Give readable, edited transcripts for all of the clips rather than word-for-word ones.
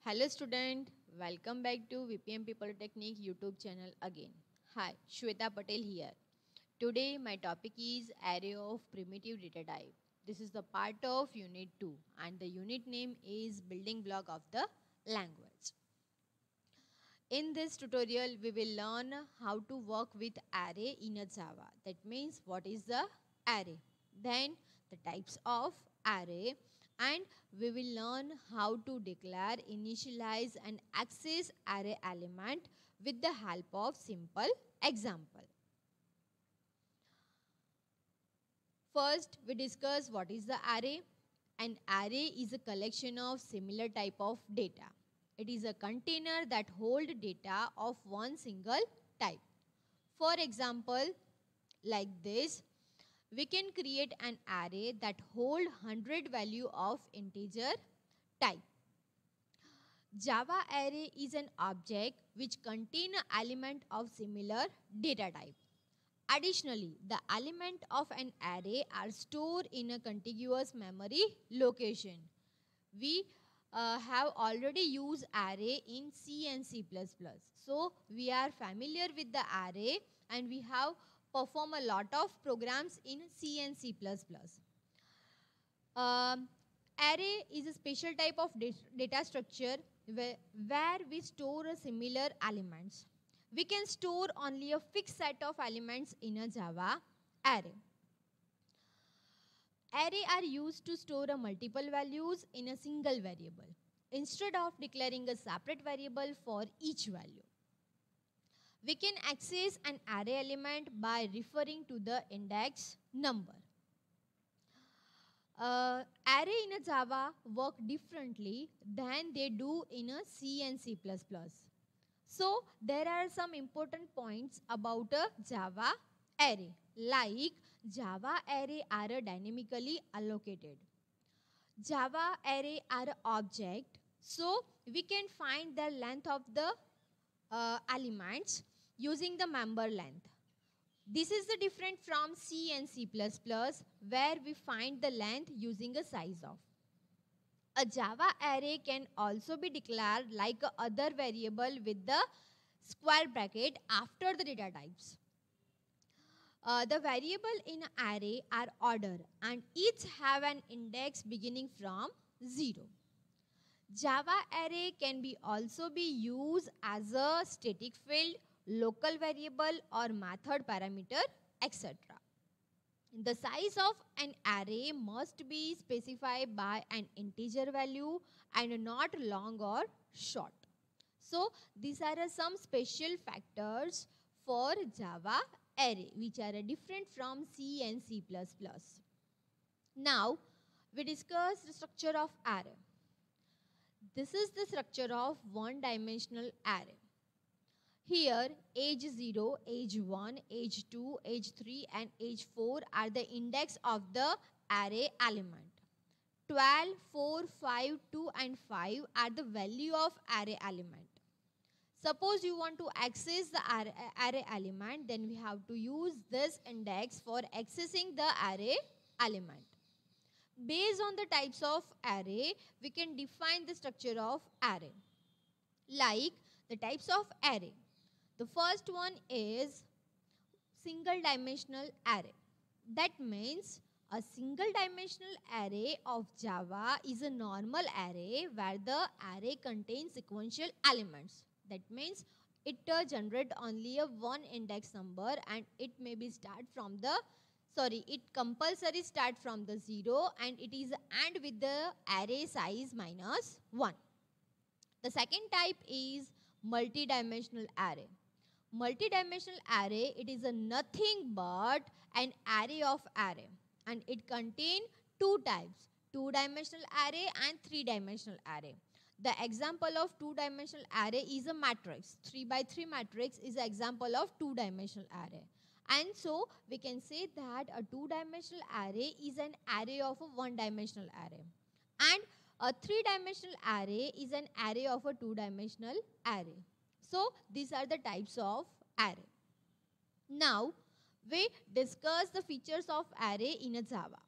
Hello student, welcome back to VPMP Polytechnic YouTube channel again. Hi, Shweta Patel here. Today my topic is array of primitive data type. This is the part of unit 2 and the unit name is building block of the language. In this tutorial we will learn how to work with array in a Java. That means what is the array, then the types of array, and we will learn how to declare, initialize and access array element with the help of simple example. First we discuss what is the array. An array is a collection of similar type of data. It is a container that hold data of one single type. For example, like this, we can create an array that hold 100 value of integer type. Java array is an object which contain an element of similar data type. Additionally, the element of an array are stored in a contiguous memory location. We have already used array in C and C++. So, we are familiar with the array and we have performed a lot of programs in C and C++. Array is a special type of data structure where we store similar elements. We can store only a fixed set of elements in a Java array. Array are used to store a multiple values in a single variable instead of declaring a separate variable for each value. We can access an array element by referring to the index number. Array in a Java work differently than they do in a C and C++. So there are some important points about a Java array, like Java array are dynamically allocated. Java array are object, so we can find the length of the elements using the member length. This is the different from C and C++ where we find the length using a size of. A Java array can also be declared like a other variable with the square bracket after the data types. The variable in an array are ordered and each have an index beginning from 0. Java array can be also be used as a static field, local variable or method parameter, etc. The size of an array must be specified by an integer value and not long or short. So these are some special factors for Java array which are different from C and C++. Now we discuss the structure of array. This is the structure of one-dimensional array. Here age 0, age 1, age 2, age 3 and age 4 are the index of the array element. 12, 4, 5, 2 and 5 are the value of array element. Suppose you want to access the array element, then we have to use this index for accessing the array element. Based on the types of array, we can define the structure of array. Like the types of array. The first one is single dimensional array. That means a single dimensional array of Java is a normal array where the array contains sequential elements. That means it generates only a one index number and it may be it compulsory start from the 0 and it is end with the array size -1. The second type is multi-dimensional array. Multi-dimensional array, it is a nothing but an array of array and it contains two types, two-dimensional array and three-dimensional array. The example of two-dimensional array is a matrix. 3 by 3 matrix is an example of two-dimensional array. And so we can say that a two-dimensional array is an array of a one-dimensional array. And a three-dimensional array is an array of a two-dimensional array. So these are the types of array. Now we discuss the features of array in a Java.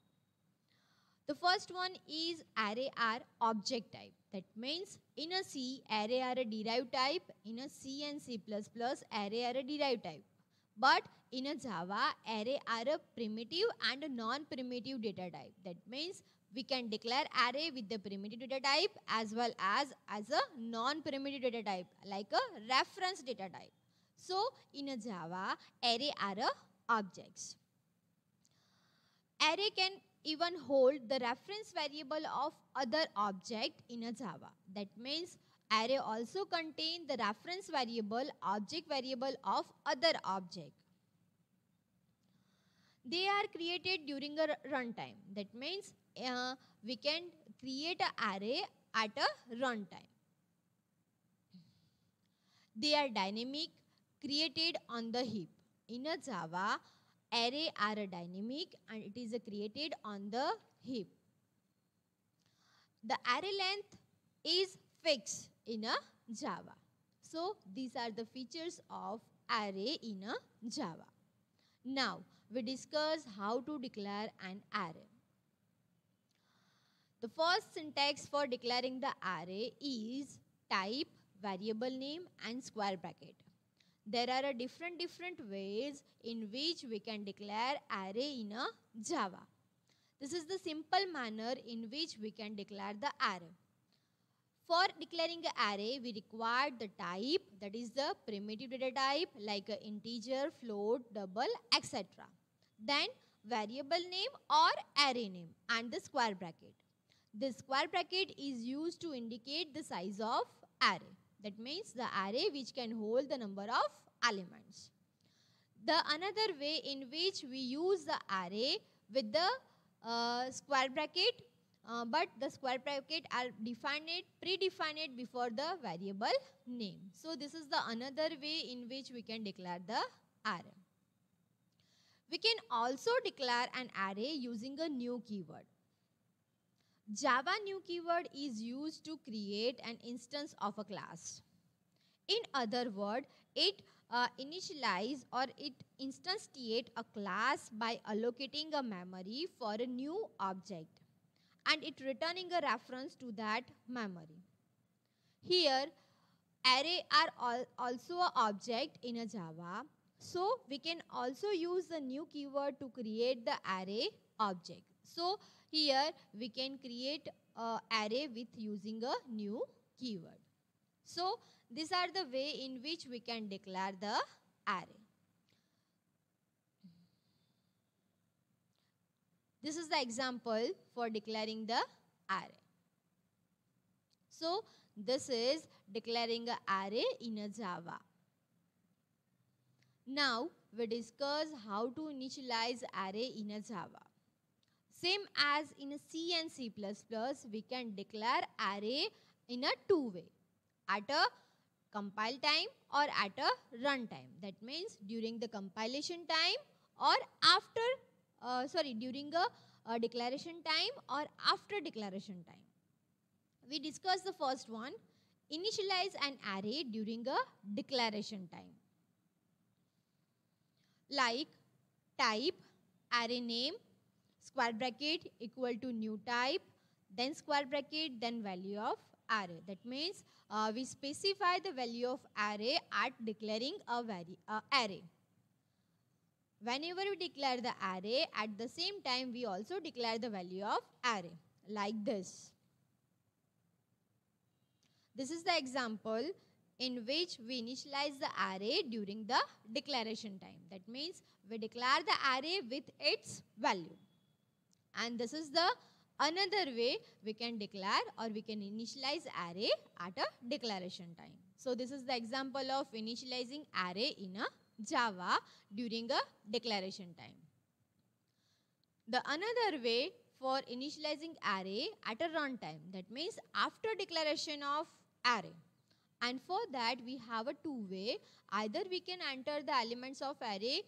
The first one is array are object type. That means in a C, array are a derived type. In a C and C++, array are a derived type. But in a Java, array are a primitive and a non-primitive data type. That means we can declare array with the primitive data type as well as a non-primitive data type like a reference data type. So in a Java, array are objects. Array can even hold the reference variable of other object in a Java. That means array also contain the reference variable, object variable of other object. They are created during a runtime. That means we can create an array at a runtime. They are dynamic, created on the heap. In a Java, array are a dynamic and it is created on the heap. The array length is fixed in a Java. So these are the features of array in a Java. Now we discuss how to declare an array. The first syntax for declaring the array is type, variable name and square bracket. There are different ways in which we can declare array in a Java. This is the simple manner in which we can declare the array. For declaring an array, we require the type, that is the primitive data type like a integer, float, double, etc. Then variable name or array name and the square bracket. The square bracket is used to indicate the size of array. That means the array which can hold the number of elements. The another way in which we use the array with the square bracket, but the square bracket are predefined before the variable name. So this is the another way in which we can declare the array. We can also declare an array using a new keyword. Java new keyword is used to create an instance of a class. In other words, it initialize or it instantiate a class by allocating a memory for a new object and it returning a reference to that memory. Here, array are also an object in a Java. So we can also use the new keyword to create the array object. So here we can create an array with using a new keyword. So these are the way in which we can declare the array. This is the example for declaring the array. So this is declaring an array in a Java. Now we discuss how to initialize array in a Java. Same as in a C and C++, we can declare array in a two-way. At a compile time or at a runtime. That means during the compilation time or after, during a declaration time or after declaration time. We discuss the first one, initialize an array during a declaration time. Like type, array name, square bracket equal to new type, then square bracket, then value of array. That means we specify the value of array at declaring a array. Whenever we declare the array, at the same time we also declare the value of array like this. This is the example in which we initialize the array during the declaration time. That means we declare the array with its value. And this is the another way we can declare or we can initialize array at a declaration time. So this is the example of initializing array in a Java during a declaration time. The another way for initializing array at a runtime, that means after declaration of array. And for that we have a two-way. Either we can enter the elements of array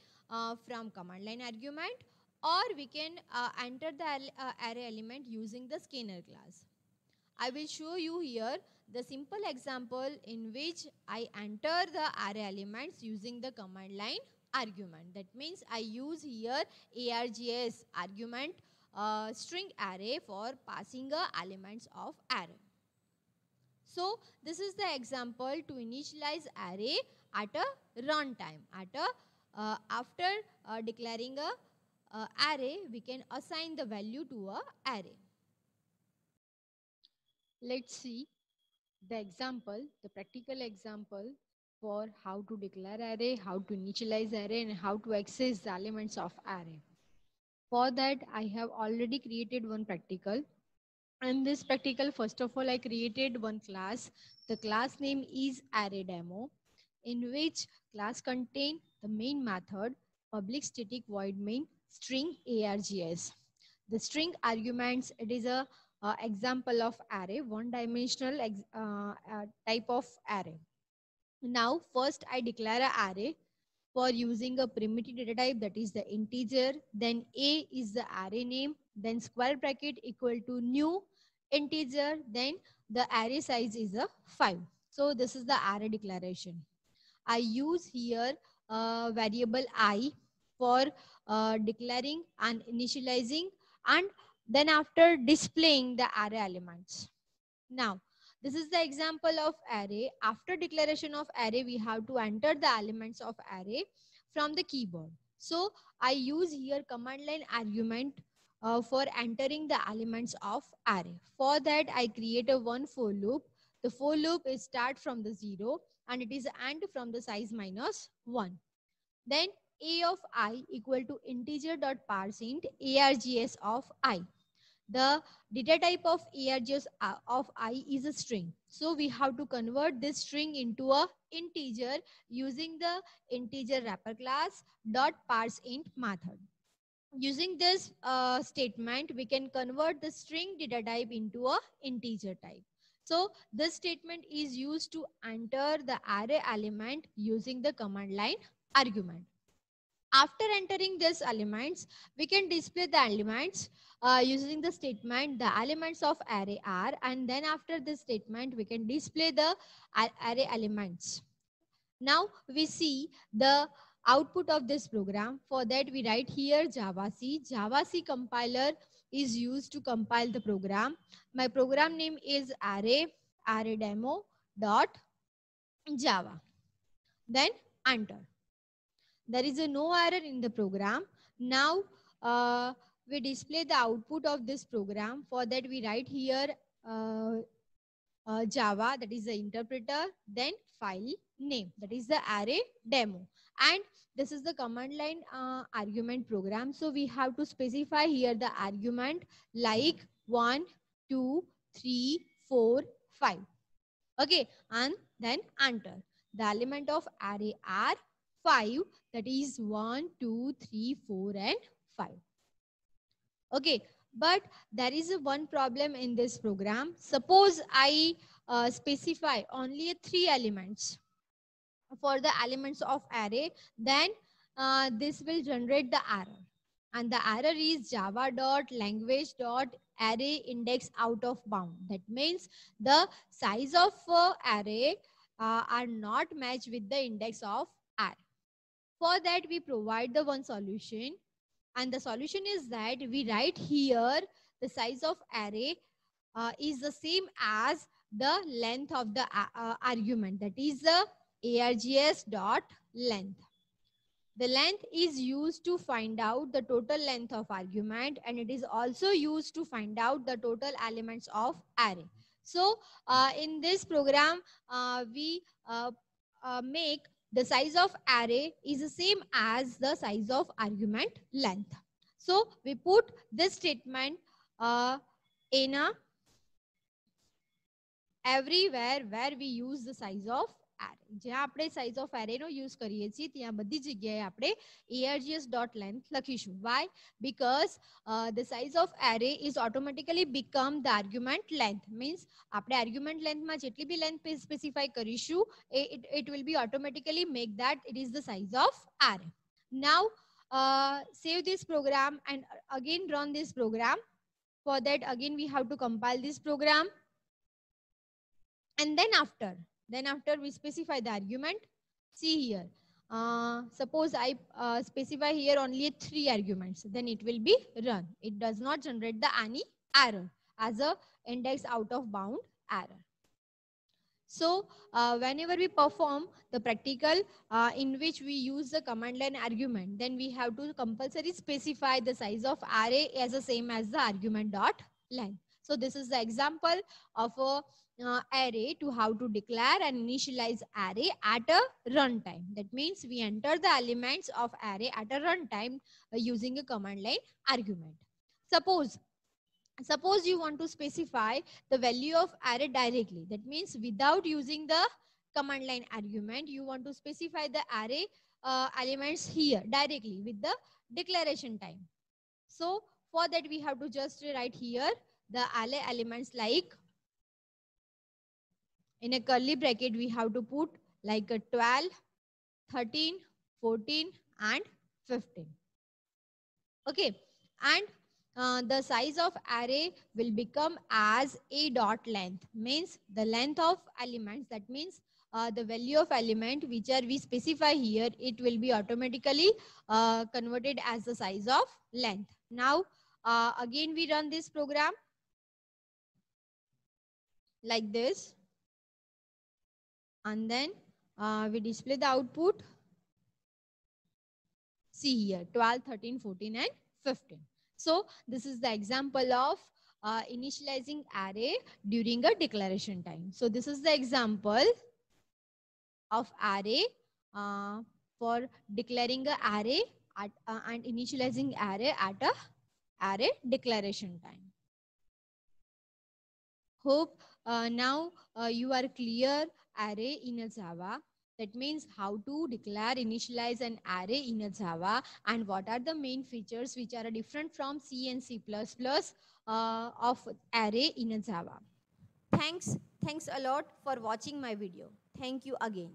from command line argument, or we can enter the array element using the scanner class. I will show you here the simple example in which I enter the array elements using the command line argument. That means I use here args argument string array for passing elements of array. So this is the example to initialize array at a runtime. After declaring a array, we can assign the value to a array. Let's see the example, the practical example for how to declare array, how to initialize array, and how to access the elements of array. For that, I have already created one practical. And this practical, first of all, I created one class. The class name is ArrayDemo, in which class contain the main method, public static void main string args. The string arguments, it is a example of array, one dimensional type of array. Now, first I declare an array for using a primitive data type, that is the integer. Then A is the array name. Then square bracket equal to new integer. Then the array size is a 5. So this is the array declaration. I use here variable I for declaring and initializing, and then after displaying the array elements. Now, this is the example of array. After declaration of array, we have to enter the elements of array from the keyboard. So I use here command line argument for entering the elements of array. For that, I create a one for loop. The for loop is start from the 0 and it is end from the size -1. Then a of I equal to integer dot parseInt args of I. The data type of args of I is a string. So we have to convert this string into a integer using the integer wrapper class dot parseInt method. Using this statement, we can convert the string data type into a integer type. So this statement is used to enter the array element using the command line argument. After entering these elements, we can display the elements using the statement the elements of array are, and then after this statement we can display the array elements. Now we see the output of this program. For that we write here JavaC. JavaC compiler is used to compile the program. My program name is arraydemo dot java. Then enter. There is no error in the program. Now we display the output of this program. For that we write here Java, that is the interpreter, then file name, that is the array demo. And this is the command line argument program. So we have to specify here the argument like 1, 2, 3, 4, 5. Okay, and then enter. The element of array are 5, that is 1, 2, 3, 4, and 5. Okay, but there is one problem in this program. Suppose I specify only 3 elements for the elements of array, then this will generate the error. And the error is java.language.array index out of bound. That means the size of array are not matched with the index of array. For that, we provide the one solution. And the solution is that we write here the size of array is the same as the length of the argument. That is the args dot length. The length is used to find out the total length of argument, and it is also used to find out the total elements of array. So in this program, we make the size of array is the same as the size of argument length. So we put this statement in everywhere where we use the size of array. જ્યાં આપણે size of array no use કરીએ છીએ ત્યાં બધી જગ્યાએ આપણે args.length લખીશું. Why? Because the size of array is automatically become the argument length. Means આપણે argument length માં જેટલી બી length specify કરીશું, it will be automatically make that it is the size of array. Now save this program and again run this program. For that again we have to compile this program. And then after we specify the argument. See here, suppose I specify here only 3 arguments, then it will be run. It does not generate the any error as a index out of bound error. So whenever we perform the practical in which we use the command line argument, then we have to compulsory specify the size of array as the same as the argument dot length. So this is the example of a array to how to declare and initialize array at a runtime. That means we enter the elements of array at a runtime using a command line argument. Suppose you want to specify the value of array directly. That means without using the command line argument, you want to specify the array elements here directly with the declaration time. So for that we have to just write here the array elements like, in a curly bracket we have to put like a 12, 13, 14 and 15. Okay, and the size of array will become as a dot length, means the length of elements. That means the value of element which are we specify here, it will be automatically converted as the size of length. Now again we run this program like this, and then we display the output. See here 12, 13, 14 and 15. So this is the example of initializing array during a declaration time. So this is the example of array for declaring a array at, and initializing array at a array declaration time. Hope now you are clear array in a Java. That means how to declare, initialize an array in a Java, and what are the main features which are different from C and C++ of array in a Java. Thanks a lot for watching my video. Thank you again.